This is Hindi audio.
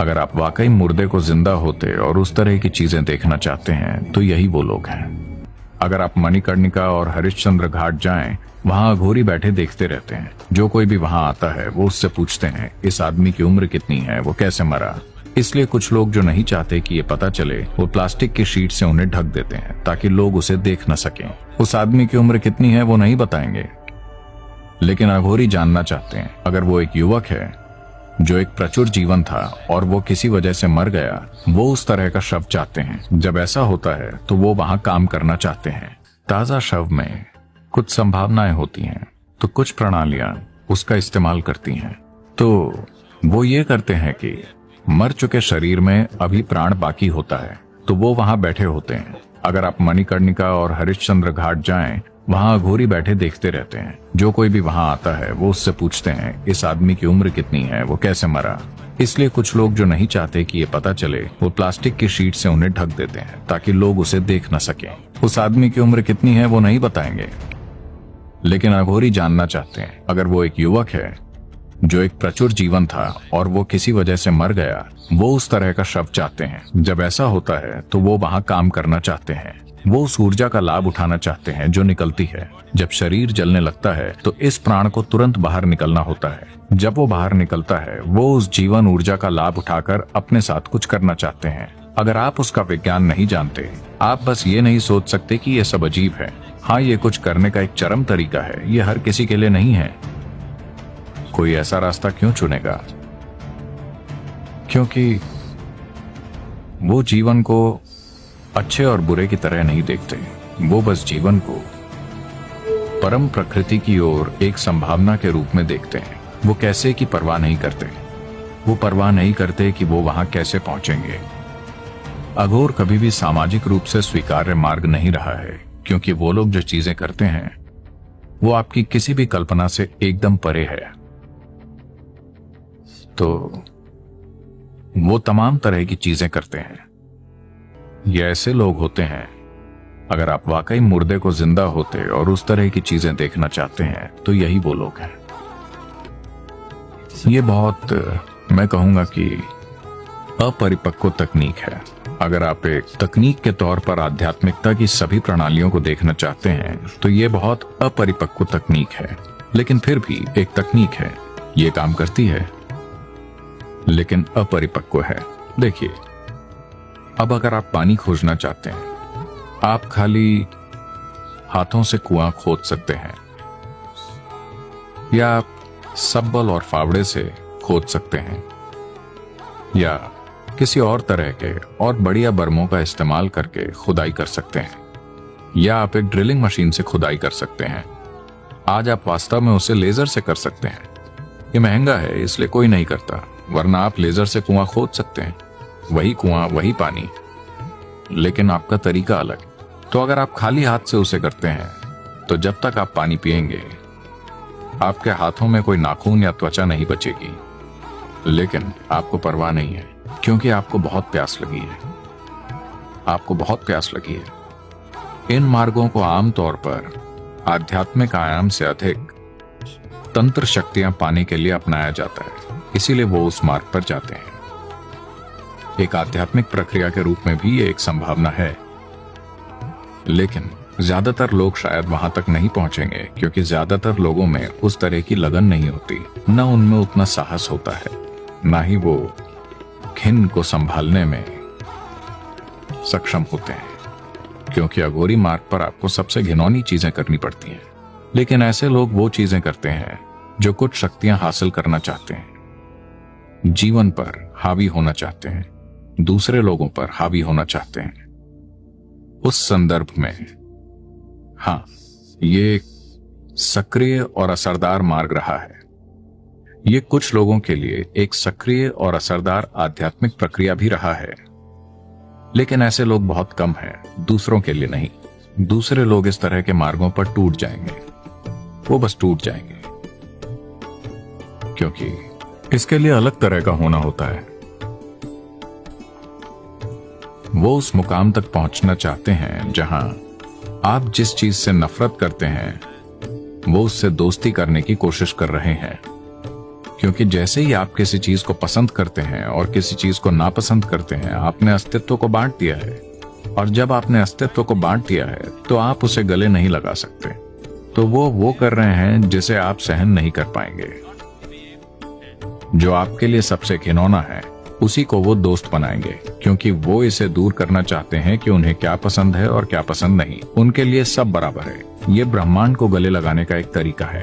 अगर आप वाकई मुर्दे को जिंदा होते और उस तरह की चीजें देखना चाहते हैं तो यही वो लोग हैं। अगर आप मणिकर्णिका और हरिश्चंद्र घाट जाएं, वहां अघोरी बैठे देखते रहते हैं। जो कोई भी वहां आता है वो उससे पूछते हैं इस आदमी की उम्र कितनी है, वो कैसे मरा। इसलिए कुछ लोग जो नहीं चाहते कि ये पता चले, वो प्लास्टिक की शीट से उन्हें ढक देते हैं ताकि लोग उसे देख न सकें। उस आदमी की उम्र कितनी है वो नहीं बताएंगे, लेकिन अघोरी जानना चाहते हैं। अगर वो एक युवक है जो एक प्रचुर जीवन था और वो किसी वजह से मर गया, वो उस तरह का शव चाहते हैं। जब ऐसा होता है तो वो वहां काम करना चाहते हैं। ताजा शव में कुछ संभावनाएं होती हैं, तो कुछ प्रणालियां उसका इस्तेमाल करती हैं। तो वो ये करते हैं कि मर चुके शरीर में अभी प्राण बाकी होता है, तो वो वहां बैठे होते हैं। अगर आप मणिकर्णिका और हरिश्चंद्र घाट जाएं, वहां अघोरी बैठे देखते रहते हैं। जो कोई भी वहां आता है वो उससे पूछते हैं इस आदमी की उम्र कितनी है, वो कैसे मरा। इसलिए कुछ लोग जो नहीं चाहते कि ये पता चले, वो प्लास्टिक की शीट से उन्हें ढक देते हैं ताकि लोग उसे देख न सकें। उस आदमी की उम्र कितनी है वो नहीं बताएंगे, लेकिन अघोरी जानना चाहते हैं। अगर वो एक युवक है जो एक प्रचुर जीवन था और वो किसी वजह से मर गया, वो उस तरह का शव चाहते हैं। जब ऐसा होता है तो वो वहां काम करना चाहते हैं। वो उस ऊर्जा का लाभ उठाना चाहते हैं जो निकलती है। जब शरीर जलने लगता है तो इस प्राण को तुरंत बाहर निकलना होता है। जब वो बाहर निकलता है, वो उस जीवन ऊर्जा का लाभ उठाकर अपने साथ कुछ करना चाहते हैं। अगर आप उसका विज्ञान नहीं जानते, आप बस ये नहीं सोच सकते कि ये सब अजीब है। हाँ, ये कुछ करने का एक चरम तरीका है, ये हर किसी के लिए नहीं है। कोई ऐसा रास्ता क्यों चुनेगा? क्योंकि वो जीवन को अच्छे और बुरे की तरह नहीं देखते। वो बस जीवन को परम प्रकृति की ओर एक संभावना के रूप में देखते हैं। वो कैसे की परवाह नहीं करते। वो परवाह नहीं करते कि वो वहां कैसे पहुंचेंगे। अघोर कभी भी सामाजिक रूप से स्वीकार्य मार्ग नहीं रहा है, क्योंकि वो लोग जो चीजें करते हैं वो आपकी किसी भी कल्पना से एकदम परे है। तो वो तमाम तरह की चीजें करते हैं। ये ऐसे लोग होते हैं, अगर आप वाकई मुर्दे को जिंदा होते और उस तरह की चीजें देखना चाहते हैं तो यही वो लोग हैं। ये बहुत, मैं कहूंगा कि अपरिपक्व तकनीक है। अगर आप एक तकनीक के तौर पर आध्यात्मिकता की सभी प्रणालियों को देखना चाहते हैं तो ये बहुत अपरिपक्व तकनीक है, लेकिन फिर भी एक तकनीक है। ये काम करती है, लेकिन अपरिपक्व है। देखिए, अब अगर आप पानी खोजना चाहते हैं, आप खाली हाथों से कुआं खोद सकते हैं, या आप सब्बल और फावड़े से खोद सकते हैं, या किसी और तरह के और बढ़िया बर्मों का इस्तेमाल करके खुदाई कर सकते हैं, या आप एक ड्रिलिंग मशीन से खुदाई कर सकते हैं। आज आप वास्तव में उसे लेजर से कर सकते हैं। ये महंगा है, इसलिए कोई नहीं करता, वरना आप लेजर से कुआं खोद सकते हैं। वही कुआं, वही पानी, लेकिन आपका तरीका अलग। तो अगर आप खाली हाथ से उसे करते हैं, तो जब तक आप पानी पिएंगे, आपके हाथों में कोई नाखून या त्वचा नहीं बचेगी। लेकिन आपको परवाह नहीं है, क्योंकि आपको बहुत प्यास लगी है। आपको बहुत प्यास लगी है। इन मार्गों को आमतौर पर आध्यात्मिक आयाम से अधिक तंत्र शक्तियां पाने के लिए अपनाया जाता है, इसीलिए वो उस मार्ग पर जाते हैं। एक आध्यात्मिक प्रक्रिया के रूप में भी ये एक संभावना है, लेकिन ज्यादातर लोग शायद वहां तक नहीं पहुंचेंगे, क्योंकि ज्यादातर लोगों में उस तरह की लगन नहीं होती, न उनमें उतना साहस होता है, ना ही वो घिन को संभालने में सक्षम होते हैं। क्योंकि अघोरी मार्ग पर आपको सबसे घिनौनी चीजें करनी पड़ती हैं। लेकिन ऐसे लोग वो चीजें करते हैं जो कुछ शक्तियां हासिल करना चाहते हैं, जीवन पर हावी होना चाहते हैं, दूसरे लोगों पर हावी होना चाहते हैं। उस संदर्भ में हाँ, ये एक सक्रिय और असरदार मार्ग रहा है। ये कुछ लोगों के लिए एक सक्रिय और असरदार आध्यात्मिक प्रक्रिया भी रहा है, लेकिन ऐसे लोग बहुत कम हैं, दूसरों के लिए नहीं। दूसरे लोग इस तरह के मार्गों पर टूट जाएंगे, वो बस टूट जाएंगे, क्योंकि इसके लिए अलग तरह का होना होता है। वो उस मुकाम तक पहुंचना चाहते हैं जहां आप जिस चीज से नफरत करते हैं, वो उससे दोस्ती करने की कोशिश कर रहे हैं, क्योंकि जैसे ही आप किसी चीज को पसंद करते हैं और किसी चीज को नापसंद करते हैं, आपने अस्तित्व को बांट दिया है। और जब आपने अस्तित्व को बांट दिया है तो आप उसे गले नहीं लगा सकते। तो वो कर रहे हैं जिसे आप सहन नहीं कर पाएंगे। जो आपके लिए सबसे घिनौना है उसी को वो दोस्त बनाएंगे, क्योंकि वो इसे दूर करना चाहते हैं कि उन्हें क्या पसंद है और क्या पसंद नहीं। उनके लिए सब बराबर है। ये ब्रह्मांड को गले लगाने का एक तरीका है।